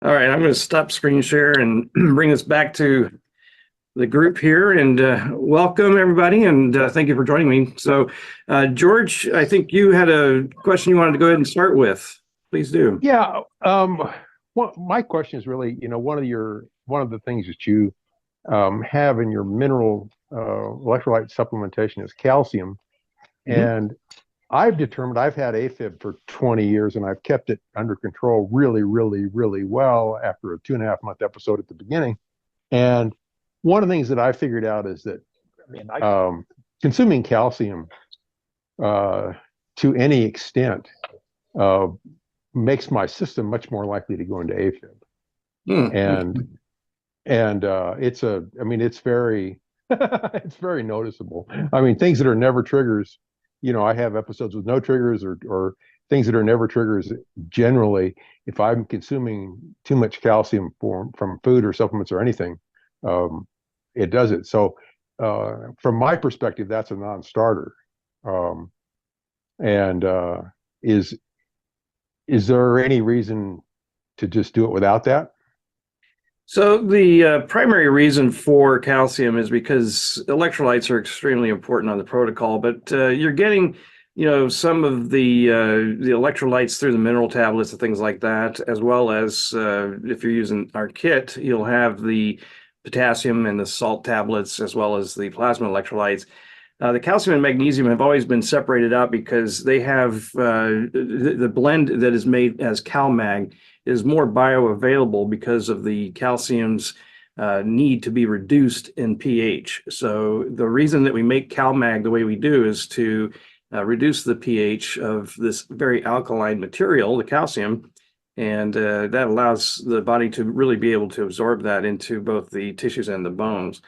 All right, I'm going to stop screen share and bring us back to the group here and welcome everybody and thank you for joining me. George, I think you had a question you wanted to go ahead and start with. Please do. Yeah. My question is really, one of the things that you have in your mineral electrolyte supplementation is calcium. Mhm. And I've determined I've had AFib for 20 years and I've kept it under control really, really, really well after a 2.5 month episode at the beginning. And one of the things that I figured out is that consuming calcium uh, to any extent uh, makes my system much more likely to go into AFib. And Mm. I mean, it's very, it's very noticeable. I mean, things that are never triggers, I have episodes with no triggers or things that are never triggers. Generally, if I'm consuming too much calcium from food or supplements or anything, um, it does it. So, from my perspective, that's a non-starter. Um, and is is there any reason to just do it without that? So the primary reason for calcium is because electrolytes are extremely important on the protocol, but you're getting, some of the electrolytes through the mineral tablets and things like that, as well as if you're using our kit, you'll have the potassium and the salt tablets, as well as the plasma electrolytes. The calcium and magnesium have always been separated out because they have the blend that is made as CalMag is more bioavailable because of the calcium's need to be reduced in pH. So the reason that we make CalMag the way we do is to reduce the pH of this very alkaline material, the calcium, and that allows the body to really be able to absorb that into both the tissues and the bones,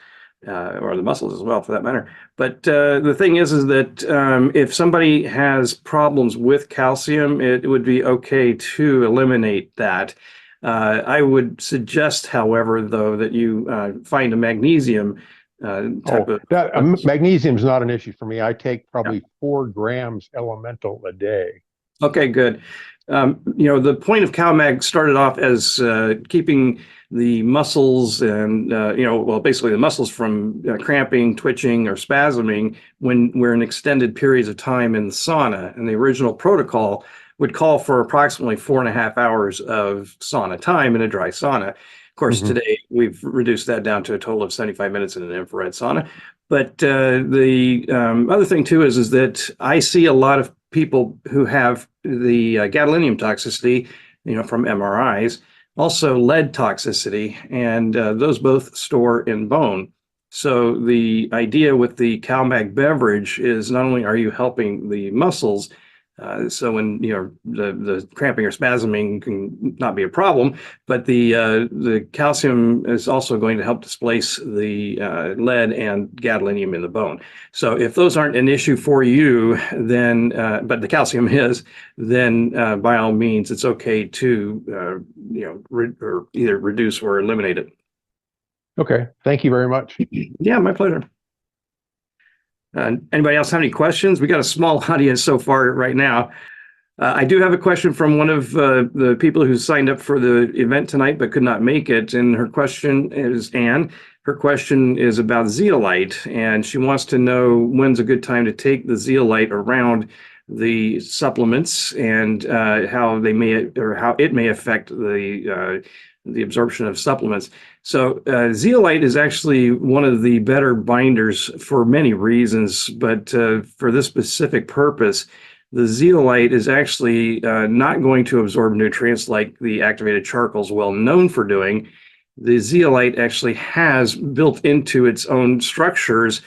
or the muscles as well, for that matter. But the thing is that if somebody has problems with calcium, it would be okay to eliminate that. I would suggest, however, though, that you find a magnesium type Oh, of. that magnesium is not an issue for me. I take Yeah. probably 4 grams elemental a day. Okay, good. The point of CalMag started off as keeping the muscles and, well, basically the muscles from cramping, twitching, or spasming when we're in extended periods of time in the sauna. And the original protocol would call for approximately 4.5 hours of sauna time in a dry sauna. Of course, Hmm. today we've reduced that down to a total of 75 minutes in an infrared sauna. But the other thing too is that I see a lot of people who have the gadolinium toxicity, from MRIs, also lead toxicity, and those both store in bone. So the idea with the CalMag beverage is not only are you helping the muscles, so when the cramping or spasming can not be a problem, but the calcium is also going to help displace the lead and gadolinium in the bone. So if those aren't an issue for you, then but the calcium is, then by all means, it's okay to or either reduce or eliminate it. Okay, thank you very much. Yeah, my pleasure. Anybody else have any questions? We got a small audience so far right now. I do have a question from one of the people who signed up for the event tonight but could not make it. And her question is Anne. Her question is about zeolite, and she wants to know when's a good time to take the zeolite around the supplements and how they may or how it may affect the absorption of supplements. So zeolite is actually one of the better binders for many reasons, but for this specific purpose, the zeolite is actually not going to absorb nutrients like the activated charcoal is well known for doing. The zeolite actually has built into its own structures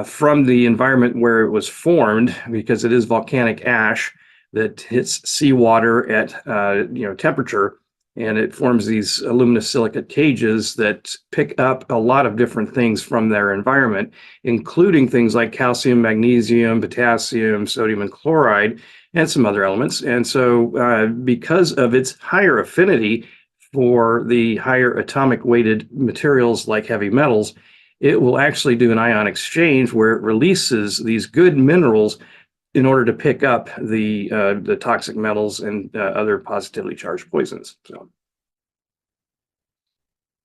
from the environment where it was formed, because it is volcanic ash that hits seawater at temperature, and it forms these aluminosilicate cages that pick up a lot of different things from their environment, including things like calcium, magnesium, potassium, sodium, and chloride, and some other elements. And so, because of its higher affinity for the higher atomic weighted materials like heavy metals, it will actually do an ion exchange where it releases these good minerals in order to pick up the toxic metals and other positively charged poisons. So.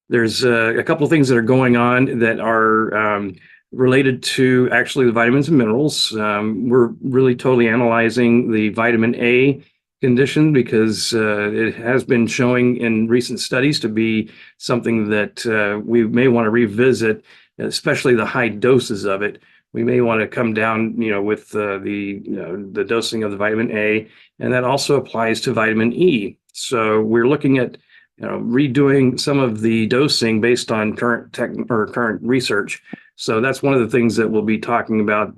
There's a couple of things that are going on that are related to actually the vitamins and minerals. We're really totally analyzing the vitamin A condition because it has been showing in recent studies to be something that we may want to revisit, especially the high doses of it. We may want to come down, with the dosing of the vitamin A, and that also applies to vitamin E. So we're looking at redoing some of the dosing based on current tech or current research. So that's one of the things that we'll be talking about,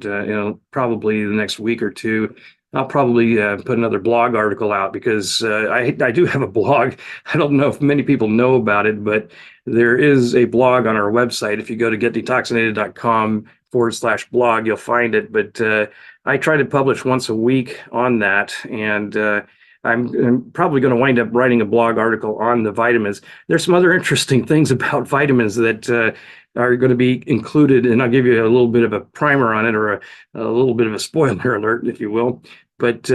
probably the next week or two. I'll probably put another blog article out because I do have a blog. I don't know if many people know about it, but there is a blog on our website. If you go to getdetoxinated.com/blog, you'll find it. But I try to publish once a week on that, and I'm probably going to wind up writing a blog article on the vitamins. There's some other interesting things about vitamins that are going to be included, and I'll give you a little bit of a primer on it, or a little bit of a spoiler alert, if you will. But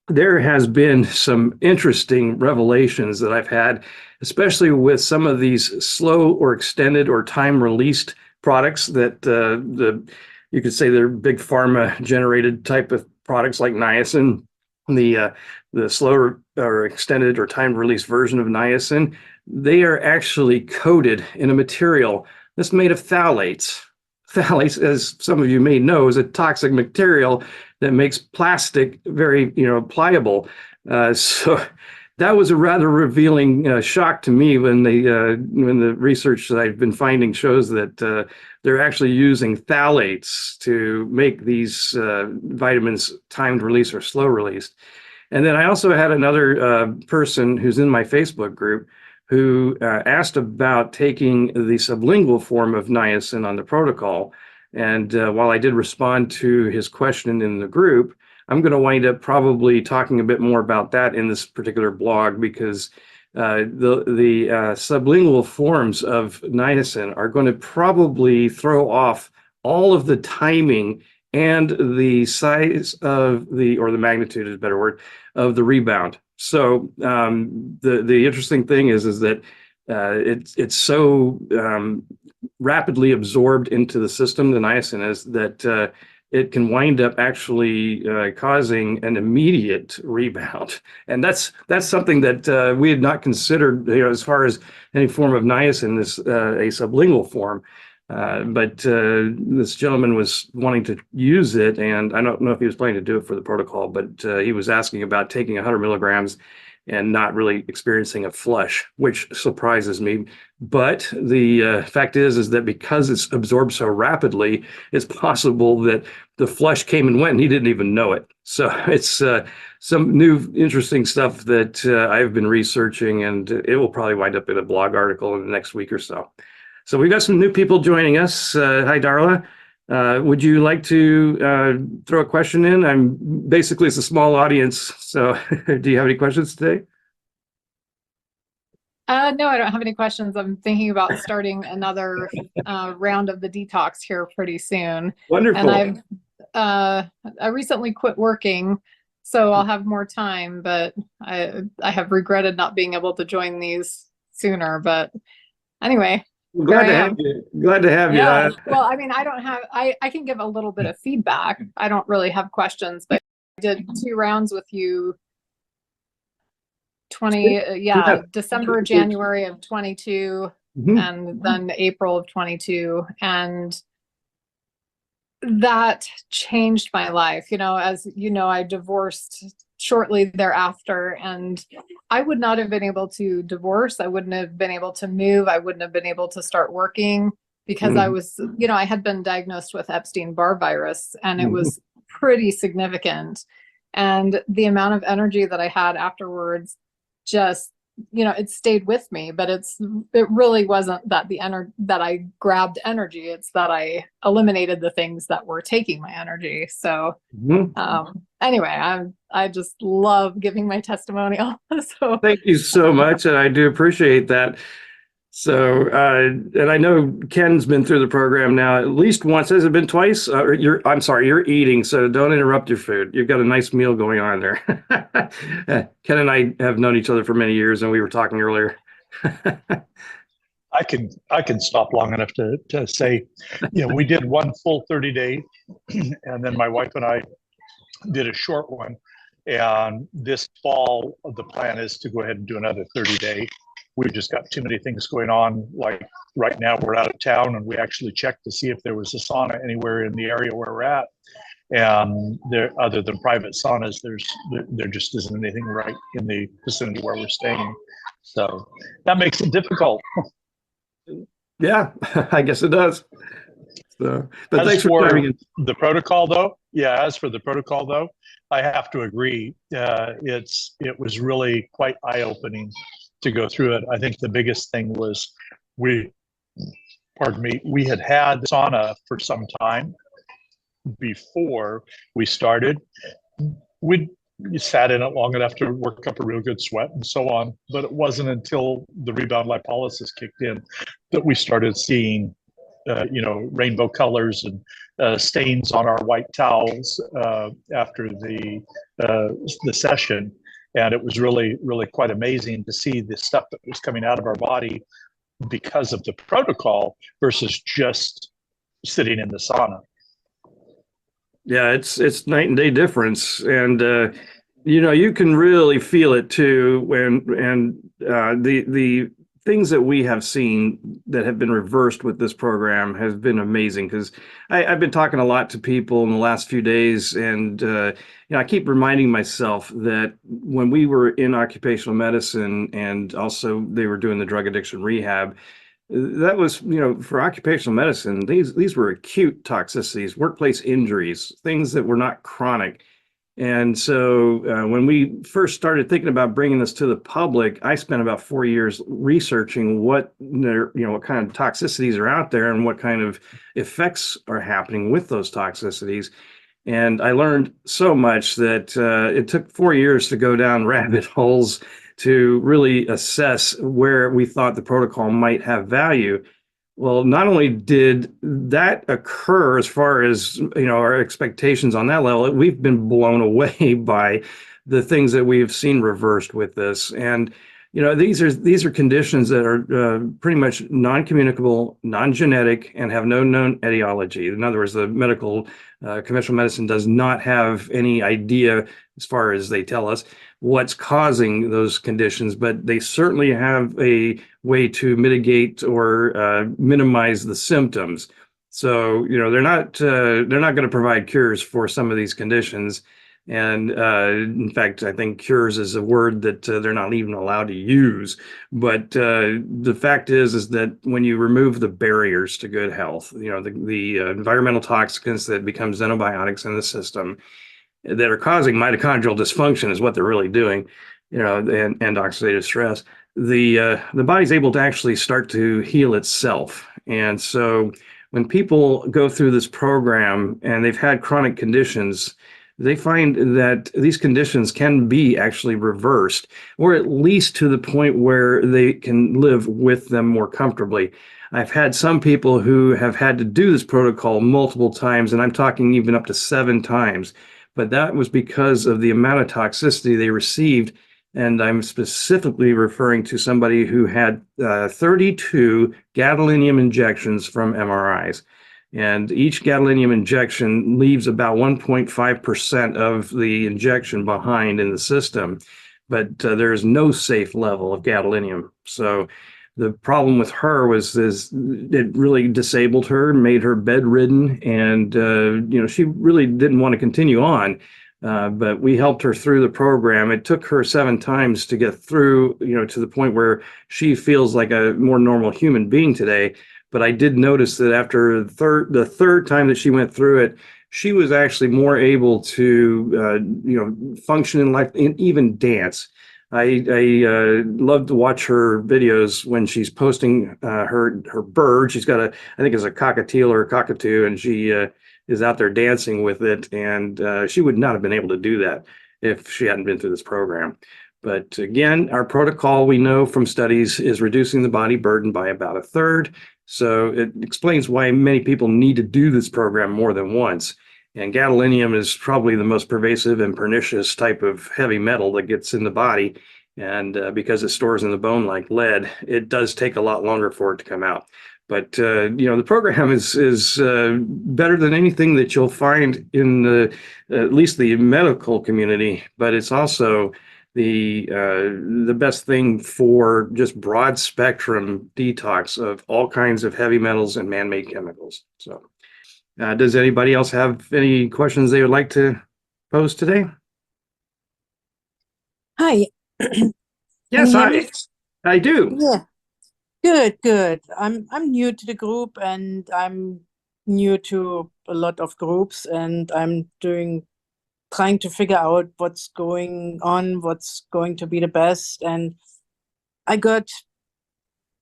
there has been some interesting revelations that I've had, especially with some of these slow or extended or time-released products that you could say they're big pharma generated type of products like niacin. The slower or extended or time release version of niacin, they are actually coated in a material that's made of phthalates. Phthalates, as some of you may know, is a toxic material that makes plastic very, pliable. So that was a rather revealing shock to me when the research that I've been finding shows that they're actually using phthalates to make these vitamins timed release or slow released. And then I also had another person who's in my Facebook group who asked about taking the sublingual form of niacin on the protocol. And while I did respond to his question in the group, I'm going to wind up probably talking a bit more about that in this particular blog, because the sublingual forms of niacin are going to probably throw off all of the timing and the size of or the magnitude is a better word, of the rebound. So the interesting thing is that it's so rapidly absorbed into the system, the niacin is, that it can wind up actually causing an immediate rebound. And that's something that we had not considered, as far as any form of niacin, this a sublingual form. But this gentleman was wanting to use it, and I don't know if he was planning to do it for the protocol, but he was asking about taking 100 milligrams and not really experiencing a flush, which surprises me. But the fact is that because it's absorbed so rapidly, it's possible that the flush came and went and he didn't even know it. So it's some new interesting stuff that I've been researching, and it will probably wind up in a blog article in the next week or so. So we've got some new people joining us. Hi, Darla. Would you like to throw a question in? Basically, it's a small audience. So do you have any questions today? No, I don't have any questions. I'm thinking about starting another round of the detox here pretty soon. Wonderful. And I recently quit working, so I'll have more time, but I have regretted not being able to join these sooner. But anyway. Glad to have you. Glad to have you. Yeah. Well, I mean, I can give a little bit of feedback. I don't really have questions, but I did 2 rounds with you. December, January of 22, and then April of 22. And that changed my life. As you know, I divorced shortly thereafter, and I would not have been able to divorce. I wouldn't have been able to move. I wouldn't have been able to start working because I was, I had been diagnosed with Epstein-Barr virus, and it was pretty significant. And the amount of energy that I had afterwards just, it stayed with me, but it really wasn't that that I grabbed energy. It's that I eliminated the things that were taking my energy. So anyway, I just love giving my testimonial. So thank you so much, and I do appreciate that. So and I know Ken's been through the program now at least once. Has it been twice? I'm sorry, you're eating, so don't interrupt your food. You've got a nice meal going on there. Ken and I have known each other for many years, and we were talking earlier. I can stop long enough to say, we did one full 30-day, and then my wife and I did a short one. And this fall, the plan is to go ahead and do another 30-day. We've just got too many things going on. Like right now, we're out of town, and we actually checked to see if there was a sauna anywhere in the area where we're at. And there, other than private saunas, there just isn't anything right in the vicinity where we're staying. So that makes it difficult. Yeah, I guess it does. So, but As thanks for for sharing it. the protocol, though, as for the protocol, though, I have to agree. It was really quite eye-opening to go through it. I think the biggest thing was we had sauna for some time before we started. We sat in it long enough to work up a real good sweat and so on, but it wasn't until the rebound lipolysis kicked in that we started seeing rainbow colors and stains on our white towels after the session. And it was really, really quite amazing to see the stuff that was coming out of our body because of the protocol versus just sitting in the sauna. Yeah, it's night and day difference, and you can really feel it too the things that we have seen that have been reversed with this program has been amazing, because I've been talking a lot to people in the last few days, and I keep reminding myself that when we were in occupational medicine and also they were doing the drug addiction rehab, that was, for occupational medicine, these were acute toxicities, workplace injuries, things that were not chronic. And so when we first started thinking about bringing this to the public, I spent about 4 years researching what kind of toxicities are out there and what kind of effects are happening with those toxicities. And I learned so much that it took 4 years to go down rabbit holes to really assess where we thought the protocol might have value. Well, not only did that occur as far as, our expectations on that level, we've been blown away by the things that we've seen reversed with this. And, these are conditions that are pretty much non-communicable, non-genetic, and have no known etiology. In other words, the conventional medicine does not have any idea, as far as they tell us, what's causing those conditions, but they certainly have a way to mitigate or minimize the symptoms. So, they're not going to provide cures for some of these conditions. And in fact, I think cures is a word that they're not even allowed to use. But the fact is that when you remove the barriers to good health, the environmental toxins that become xenobiotics in the system that are causing mitochondrial dysfunction is what they're really doing, and oxidative stress, the body's able to actually start to heal itself. And so when people go through this program and they've had chronic conditions, they find that these conditions can be actually reversed, or at least to the point where they can live with them more comfortably. I've had some people who have had to do this protocol multiple times, and I'm talking even up to 7 times, but that was because of the amount of toxicity they received. And I'm specifically referring to somebody who had 32 gadolinium injections from MRIs. And each gadolinium injection leaves about 1.5% of the injection behind in the system, but there is no safe level of gadolinium. So the problem with her was it really disabled her, made her bedridden, and she really didn't want to continue on. But we helped her through the program. It took her 7 times to get through, to the point where she feels like a more normal human being today. But I did notice that after the third time that she went through it, she was actually more able to, function in life and even dance. I love to watch her videos when she's posting her bird. She's got I think it's a cockatiel or a cockatoo, and she is out there dancing with it. And she would not have been able to do that if she hadn't been through this program. But again, our protocol, we know from studies, is reducing the body burden by about 1/3. So it explains why many people need to do this program more than once. And gadolinium is probably the most pervasive and pernicious type of heavy metal that gets in the body. And because it stores in the bone like lead, it does take a lot longer for it to come out. But the program is better than anything that you'll find in at least the medical community. But it's also the best thing for just broad spectrum detox of all kinds of heavy metals and man-made chemicals. So, does anybody else have any questions they would like to pose today? Hi. Yes, Can you hear me? I do. Yeah. Good, good. I'm new to the group and I'm new to a lot of groups and I'm trying to figure out what's going on, what's going to be the best. And I got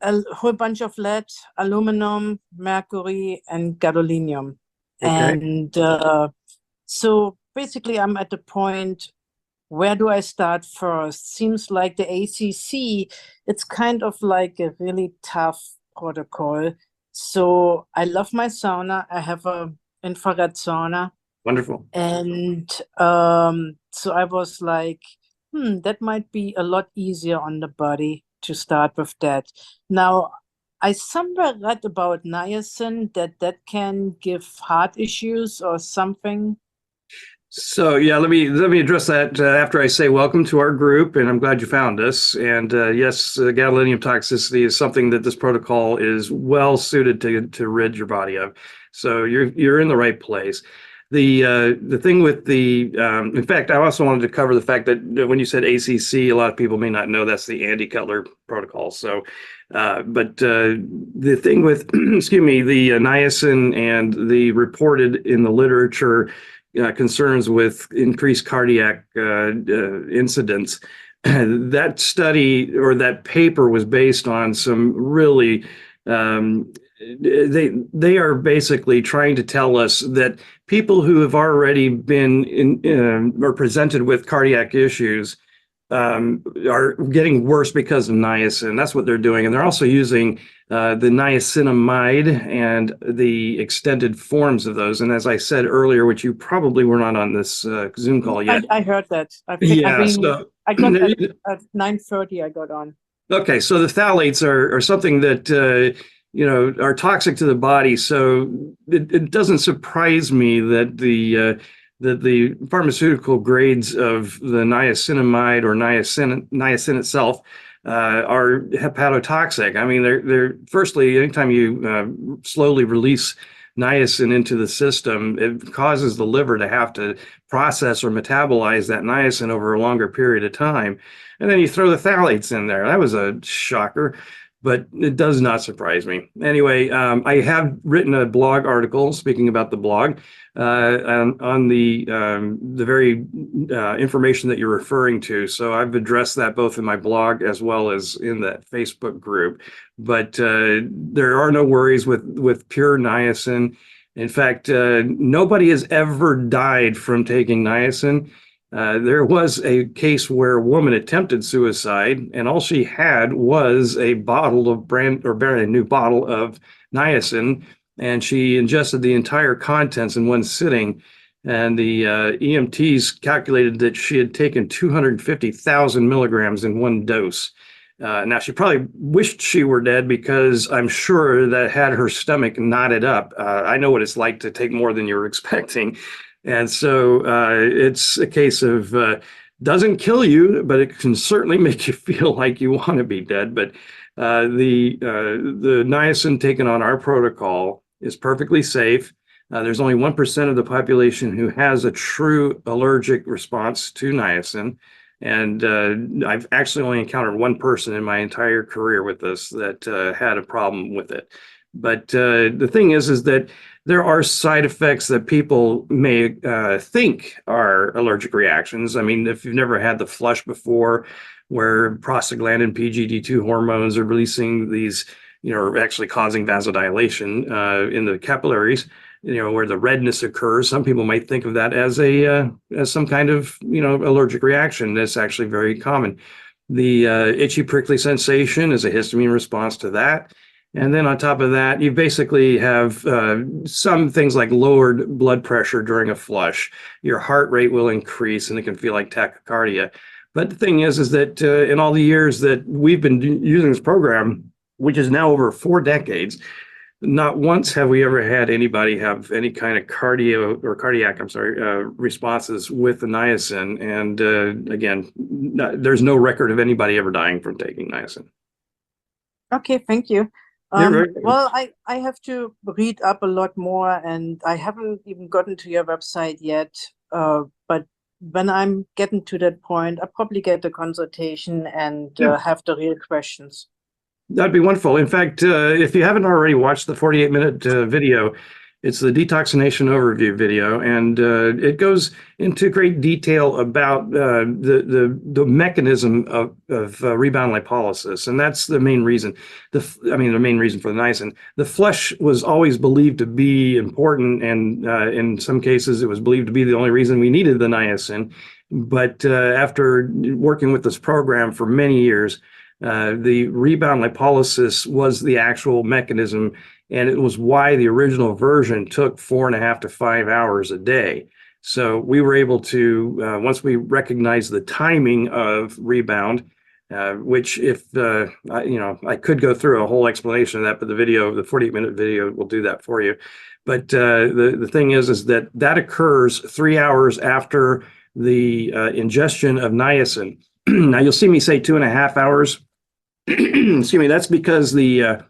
a whole bunch of lead, aluminum, mercury, and gadolinium. Okay. And so basically I'm at the point, where do I start first? Seems like the ACC, it's kind of like a really tough protocol. So I love my sauna. I have a infrared sauna. Wonderful. And so I was like, that might be a lot easier on the body to start with that. Now, I somewhere read about niacin that can give heart issues or something. So yeah, let me address that after I say welcome to our group, and I'm glad you found us. And yes, gadolinium toxicity is something that this protocol is well suited to rid your body of. So you're in the right place. The thing with in fact, I also wanted to cover the fact that when you said ACC, a lot of people may not know that's the Andy Cutler protocol. So, but the thing with excuse me, the niacin and the reported in the literature concerns with increased cardiac incidents. That study or that paper was based on some really they are basically trying to tell us that people who have already been or presented with cardiac issues are getting worse because of niacin. That's what they're doing. And they're also using the niacinamide and the extended forms of those. And as I said earlier, which you probably were not on this Zoom call yet. I heard that. I got at 9:30 I got on. Okay, so the phthalates are something that are toxic to the body. So it doesn't surprise me that the pharmaceutical grades of the niacinamide or niacin itself are hepatotoxic. I mean, they're firstly, anytime you slowly release niacin into the system, it causes the liver to have to process or metabolize that niacin over a longer period of time. And then you throw the phthalates in there. That was a shocker, but it does not surprise me. Anyway, I have written a blog article, speaking about the blog, on the very information that you're referring to. So I've addressed that both in my blog as well as in that Facebook group. But there are no worries with pure niacin. In fact, nobody has ever died from taking niacin. There was a case where a woman attempted suicide, and all she had was a bottle of brand new bottle of niacin, and she ingested the entire contents in one sitting. And the EMTs calculated that she had taken 250,000 milligrams in one dose. Now, she probably wished she were dead because I'm sure that had her stomach knotted up. I know what it's like to take more than you're expecting. And so it's a case of doesn't kill you, but it can certainly make you feel like you want to be dead. But the niacin taken on our protocol is perfectly safe. There's only 1% of the population who has a true allergic response to niacin. And I've actually only encountered one person in my entire career with this that had a problem with it. But the thing is that there are side effects that people may think are allergic reactions. I mean, if you've never had the flush before, where prostaglandin PGD2 hormones are releasing these, actually causing vasodilation in the capillaries, where the redness occurs. Some people might think of that as as some kind of, allergic reaction. That's actually very common. The itchy, prickly sensation is a histamine response to that. And then on top of that, you basically have some things like lowered blood pressure during a flush. Your heart rate will increase and it can feel like tachycardia. But the thing is that in all the years that we've been using this program, which is now over 4 decades, not once have we ever had anybody have any kind of cardiac, responses with the niacin. And again, there's no record of anybody ever dying from taking niacin. Okay, thank you. You're very welcome. Well, I have to read up a lot more, and I haven't even gotten to your website yet. But when I'm getting to that point, I'll probably get a consultation and Yeah. have the real questions. That'd be wonderful. In fact, if you haven't already watched the 48-minute video, it's the detoxination overview video, and it goes into great detail about the mechanism of rebound lipolysis, and that's the main reason. The main reason for the niacin. The flesh was always believed to be important, and in some cases, it was believed to be the only reason we needed the niacin. But after working with this program for many years, the rebound lipolysis was the actual mechanism, and it was why the original version took 4.5 to 5 hours a day. So we were able to, once we recognized the timing of rebound, which if, I could go through a whole explanation of that, but the 48-minute video will do that for you. But the thing is that occurs 3 hours after the ingestion of niacin. Now you'll see me say 2.5 hours. Excuse me, that's because the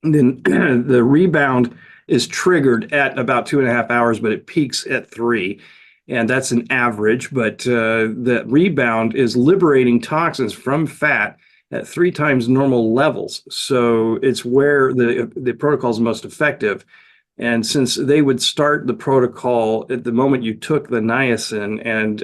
rebound is triggered at about 2.5 hours, but it peaks at 3. And that's an average, but the rebound is liberating toxins from fat at 3 times normal levels. So it's where the protocol is most effective. And since they would start the protocol at the moment you took the niacin, and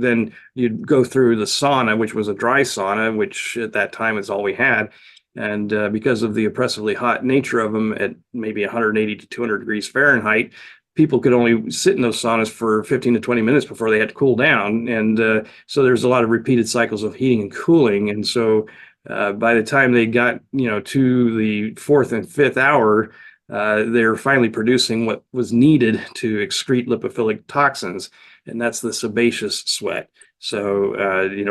then you'd go through the sauna, which was a dry sauna, which at that time is all we had. And because of the oppressively hot nature of them at maybe 180 to 200 degrees Fahrenheit, people could only sit in those saunas for 15 to 20 minutes before they had to cool down. And so there's a lot of repeated cycles of heating and cooling. And so by the time they got, to the 4th and 5th hour, they're finally producing what was needed to excrete lipophilic toxins, and that's the sebaceous sweat. So,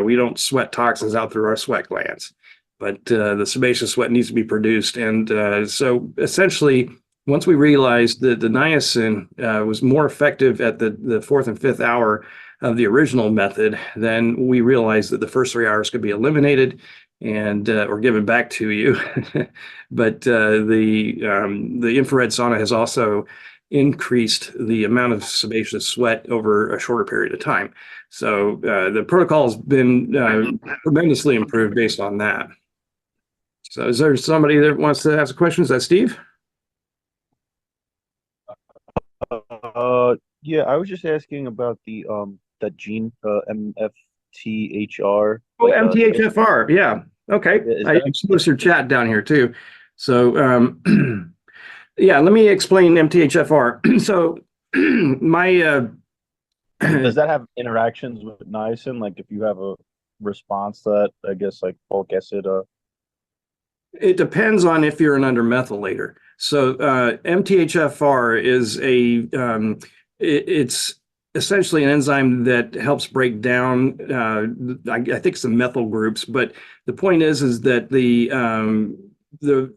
we don't sweat toxins out through our sweat glands, but the sebaceous sweat needs to be produced. And so essentially, once we realized that the niacin was more effective at the 4th and 5th hour of the original method, then we realized that the first 3 hours could be eliminated and or given back to you. But the infrared sauna has also increased the amount of sebaceous sweat over a shorter period of time. So the protocol has been tremendously improved based on that. So is there somebody that wants to ask a question? Is that Steve? Yeah, I was just asking about the that gene MFTHR. Oh, MTHFR. Yeah. Okay. Is I that- exposed your chat down here too. So yeah, let me explain MTHFR. So my Does that have interactions with niacin? Like if you have a response to that, I guess like folic acid. It depends on if you're an undermethylator. So MTHFR is it's essentially an enzyme that helps break down, I think it's the methyl groups. But the point is that the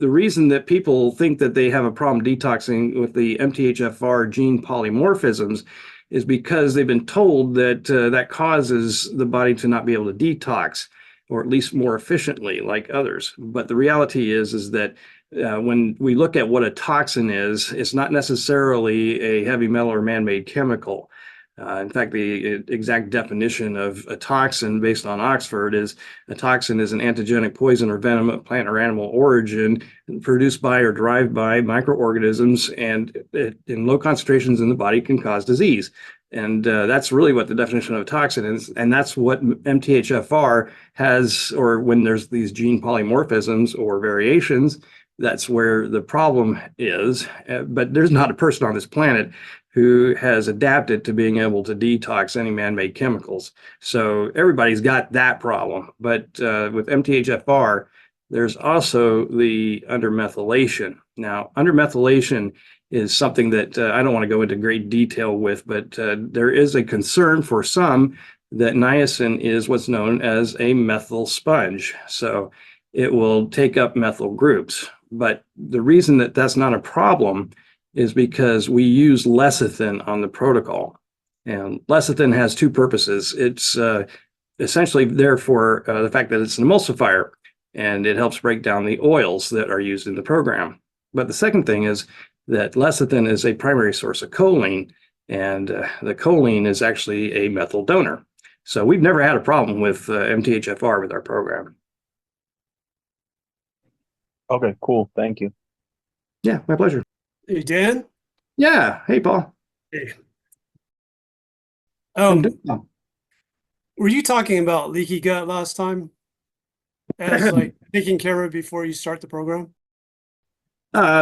reason that people think that they have a problem detoxing with the MTHFR gene polymorphisms is because they've been told that that causes the body to not be able to detox, or at least more efficiently like others. But the reality is that when we look at what a toxin is, it's not necessarily a heavy metal or man-made chemical. In fact, the exact definition of a toxin based on Oxford is a toxin is an antigenic poison or venom of plant or animal origin produced by or derived by microorganisms, and in low concentrations in the body can cause disease. And that's really what the definition of a toxin is. And that's what MTHFR has, or when there's these gene polymorphisms or variations, that's where the problem is. But there's not a person on this planet who has adapted to being able to detox any man-made chemicals. So everybody's got that problem. But with MTHFR, there's also the undermethylation. Now, undermethylation is something that I don't want to go into great detail with, but there is a concern for some that niacin is what's known as a methyl sponge. So it will take up methyl groups. But the reason that that's not a problem is because we use lecithin on the protocol. And lecithin has two purposes. It's essentially there for the fact that it's an emulsifier, and it helps break down the oils that are used in the program. But the second thing is that lecithin is a primary source of choline, and the choline is actually a methyl donor. So we've never had a problem with MTHFR with our program. Okay, cool. Thank you. Yeah, my pleasure. Hey, Dan. Yeah. Hey, Paul. Hey. I'm doing well. Were you talking about leaky gut last time? As like taking care of before you start the program?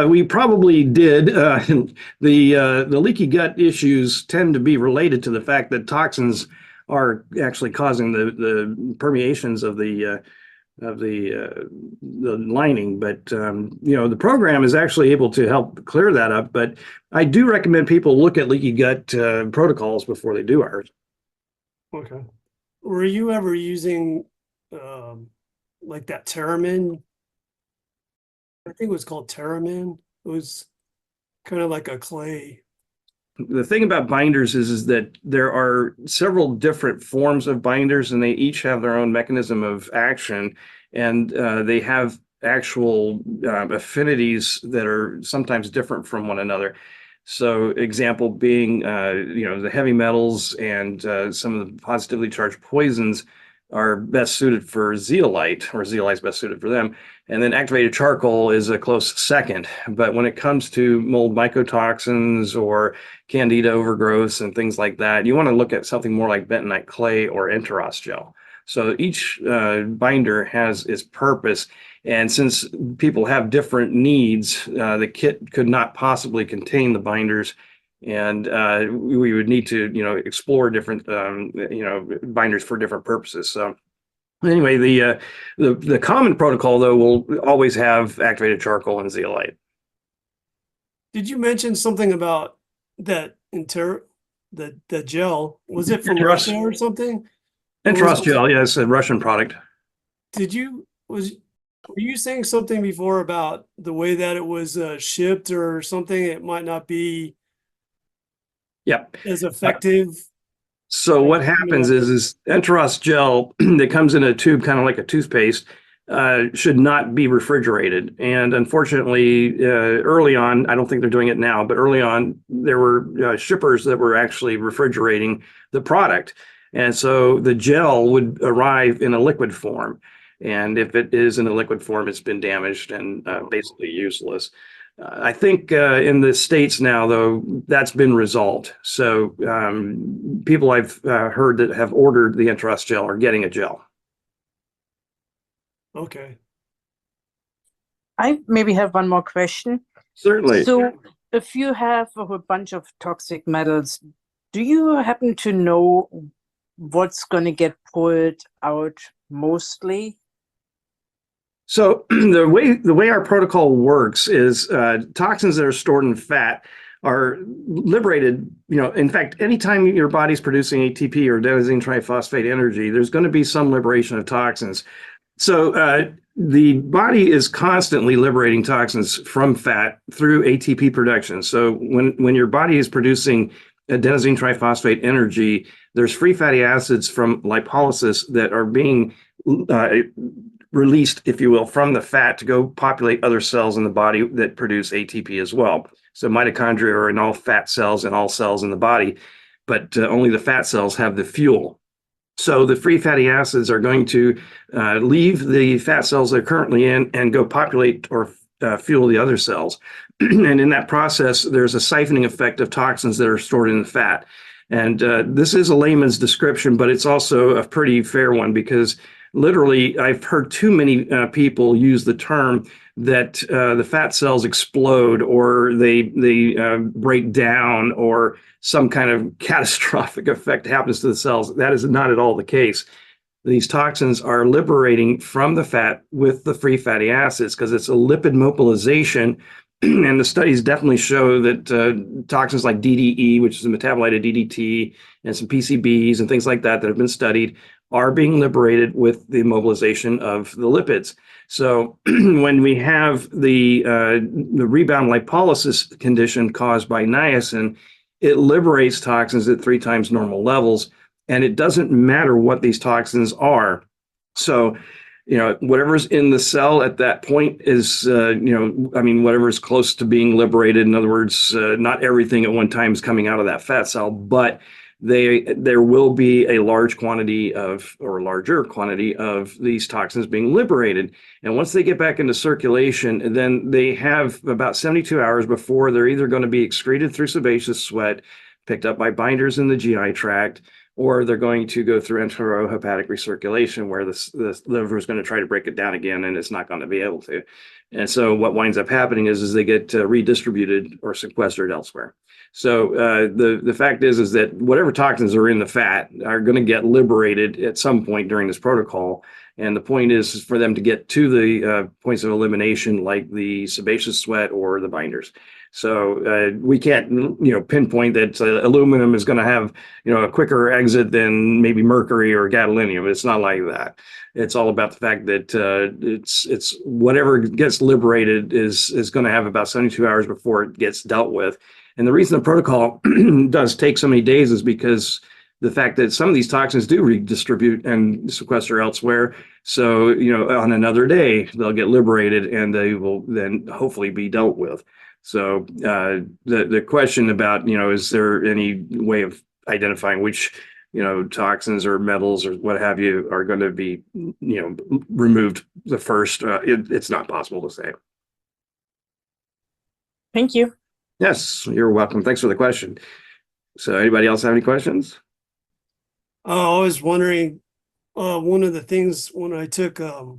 We probably did. The leaky gut issues tend to be related to the fact that toxins are actually causing the permeations of the lining. But the program is actually able to help clear that up. But I do recommend people look at leaky gut protocols before they do ours. Okay. Were you ever using like that Terramin? I think it was called Terramin. It was kind of like a clay. The thing about binders is that there are several different forms of binders, and they each have their own mechanism of action, and they have actual affinities that are sometimes different from one another. So example being, the heavy metals and some of the positively charged poisons are best suited for zeolite, or zeolite's best suited for them. And then activated charcoal is a close second. But when it comes to mold mycotoxins or candida overgrowths and things like that, you want to look at something more like bentonite clay or enteros gel. So each binder has its purpose. And since people have different needs, the kit could not possibly contain the binders. And we would need to, explore different, binders for different purposes. So anyway, the common protocol, though, will always have activated charcoal and zeolite. Did you mention something about that the gel? Was it from Enteros. Russia or something? Or was Enteros it- gel, yes, a Russian product. Were you saying something before about the way that it was shipped or something? It might not be Yep. as effective. So what happens is Enteros gel that comes in a tube, kind of like a toothpaste, should not be refrigerated. And unfortunately, early on, I don't think they're doing it now, but early on, there were shippers that were actually refrigerating the product. And so the gel would arrive in a liquid form. And if it is in a liquid form, it's been damaged and basically useless. I think in the States now, though, that's been resolved. So people I've heard that have ordered the Enteros gel are getting a gel. Okay. I maybe have one more question. Certainly. So, if you have a whole bunch of toxic metals, do you happen to know what's going to get pulled out mostly? So the way our protocol works is toxins that are stored in fat are liberated. In fact, anytime your body's producing ATP or adenosine triphosphate energy, there's going to be some liberation of toxins. So the body is constantly liberating toxins from fat through ATP production. So when your body is producing adenosine triphosphate energy, there's free fatty acids from lipolysis that are being released, if you will, from the fat to go populate other cells in the body that produce ATP as well. So mitochondria are in all fat cells and all cells in the body, but only the fat cells have the fuel. So the free fatty acids are going to leave the fat cells they're currently in and go populate or fuel the other cells. And in that process, there's a siphoning effect of toxins that are stored in the fat. And this is a layman's description, but it's also a pretty fair one, because literally I've heard too many people use the term that the fat cells explode, or they break down, or some kind of catastrophic effect happens to the cells. That is not at all the case. these toxins are liberating from the fat with the free fatty acids because it's a lipid mobilization. And the studies definitely show that toxins like DDE, which is a metabolite of DDT, and some PCBs and things like that that have been studied are being liberated with the mobilization of the lipids. So when we have the rebound lipolysis condition caused by niacin, it liberates toxins at 3 times normal levels, and it doesn't matter what these toxins are. So, whatever's in the cell at that point is, whatever's close to being liberated. In other words, not everything at one time is coming out of that fat cell, but there will be a large quantity of, or larger quantity of these toxins being liberated. And once they get back into circulation, then they have about 72 hours before they're either going to be excreted through sebaceous sweat, picked up by binders in the GI tract, or they're going to go through enterohepatic recirculation where the liver is going to try to break it down again, and it's not going to be able to. And so what winds up happening is they get redistributed or sequestered elsewhere. So the fact is that whatever toxins are in the fat are going to get liberated at some point during this protocol. And the point is for them to get to the points of elimination, like the sebaceous sweat or the binders. So we can't, pinpoint that aluminum is going to have, a quicker exit than maybe mercury or gadolinium. It's not like that. It's all about the fact that it's whatever gets liberated is going to have about 72 hours before it gets dealt with. And the reason the protocol does take so many days is because the fact that some of these toxins do redistribute and sequester elsewhere. So, on another day, they'll get liberated and they will then hopefully be dealt with. So the question about, is there any way of identifying which, toxins or metals or what have you are going to be, removed the first? It's not possible to say. Thank you. Yes, you're welcome. Thanks for the question. So anybody else have any questions? I was wondering, one of the things when I took a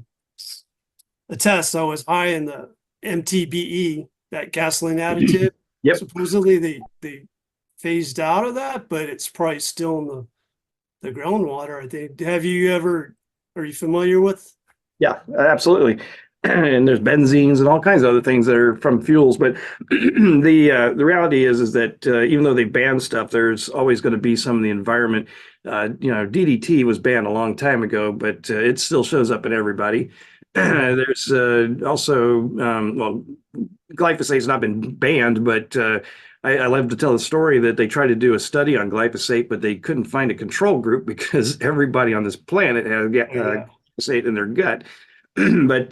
test, I was high in the MTBE, that gasoline additive. Yep. Supposedly they phased out of that, but it's probably still in the groundwater, I think. Are you familiar with? Yeah, absolutely. And there's benzenes and all kinds of other things that are from fuels. But the reality is that even though they ban stuff, there's always going to be some in the environment. DDT was banned a long time ago, but it still shows up in everybody. There's also, glyphosate has not been banned, but I love to tell the story that they tried to do a study on glyphosate, but they couldn't find a control group because everybody on this planet has glyphosate in their gut. But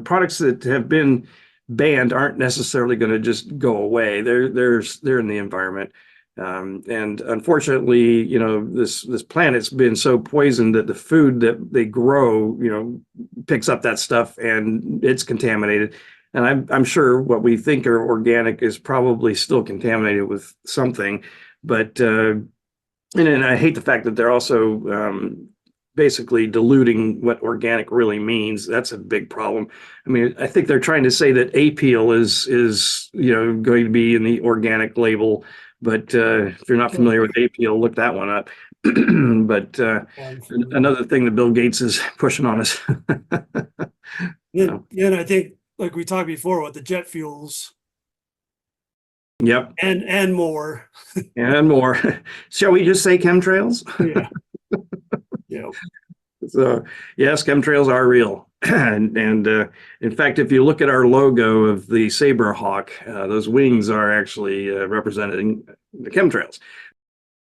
products that have been banned aren't necessarily going to just go away. They're in the environment, and unfortunately, this planet's been so poisoned that the food that they grow, picks up that stuff and it's contaminated. And I'm sure what we think are organic is probably still contaminated with something, but and I hate the fact that they're also basically diluting what organic really means. That's a big problem. I mean, I think they're trying to say that apeel is going to be in the organic label, but if you're not familiar with apeel, look that one up. But another thing that Bill Gates is pushing on us. Yeah, and I think, like we talked before, with the jet fuels. Yep. And more. And more. Shall we just say chemtrails? Yeah. Yeah. So yes, chemtrails are real. And in fact, if you look at our logo of the saber hawk, those wings are actually representing the chemtrails.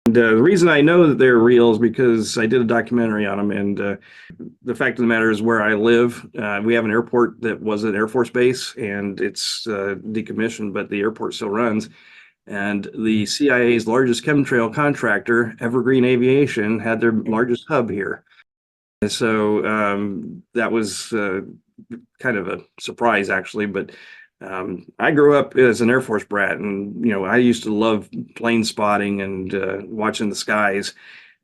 And the reason I know that they're real is because I did a documentary on them. And the fact of the matter is, where I live, we have an airport that was an Air Force base, and it's decommissioned, but the airport still runs. And the CIA's largest chemtrail contractor, Evergreen Aviation, had their largest hub here. And so that was kind of a surprise, actually. But I grew up as an Air Force brat, and I used to love plane spotting and watching the skies.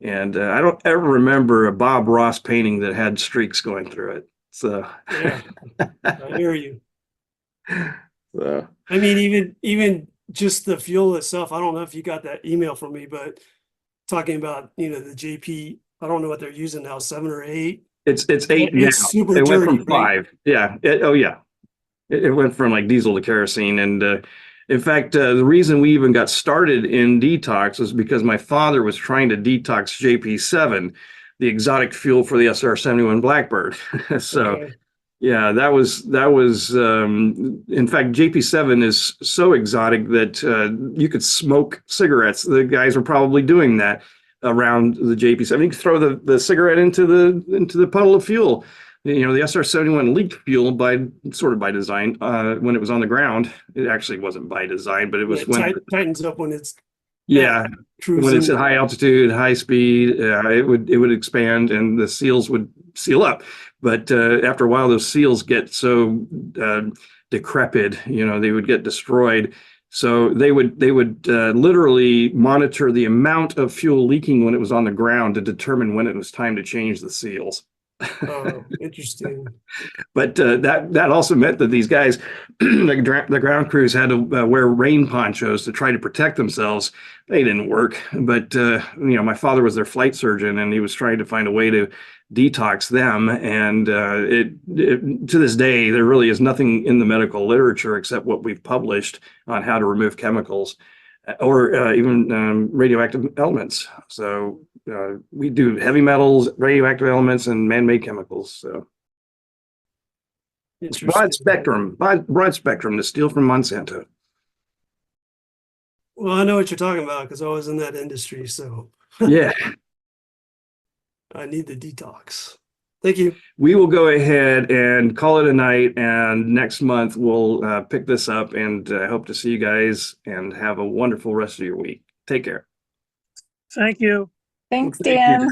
And I don't ever remember a Bob Ross painting that had streaks going through it. So Yeah, I hear you. So. I mean, even just the fuel itself. I don't know if you got that email from me, but talking about the I don't know what they're using now, 7 or 8. It's 8 now. It's super It went dirty, from right? 5. Yeah. Oh yeah. It went from like diesel to kerosene. And in fact, the reason we even got started in detox was because my father was trying to detox JP7, the exotic fuel for the SR-71 Blackbird. So Okay. yeah, that was in fact, JP7 is so exotic that you could smoke cigarettes. The guys were probably doing that around the JP7. You could throw the cigarette into the puddle of fuel. You know, the SR-71 leaked fuel sort of by design when it was on the ground. It actually wasn't by design, but it was Yeah, when tightens up when it's yeah, when it's cruising. at high altitude, high speed, it would expand and the seals would seal up. But after a while, those seals get so decrepit, you know, they would get destroyed. So they would literally monitor the amount of fuel leaking when it was on the ground to determine when it was time to change the seals. Oh, interesting. But that also meant that these guys, the ground crews, had to wear rain ponchos to try to protect themselves. They didn't work. But you know, my father was their flight surgeon, and he was trying to find a way to detox them. And to this day, there really is nothing in the medical literature except what we've published on how to remove chemicals or even radioactive elements. So we do heavy metals, radioactive elements, and man-made chemicals. So. It's broad spectrum to steal from Monsanto. Well, I know what you're talking about because I was in that industry, so Yeah, I need the detox. Thank you. we will go ahead and call it a night, and next month we'll pick this up, and I hope to see you guys and have a wonderful rest of your week. Take care. Thank you. Thanks, Thank you. Dan.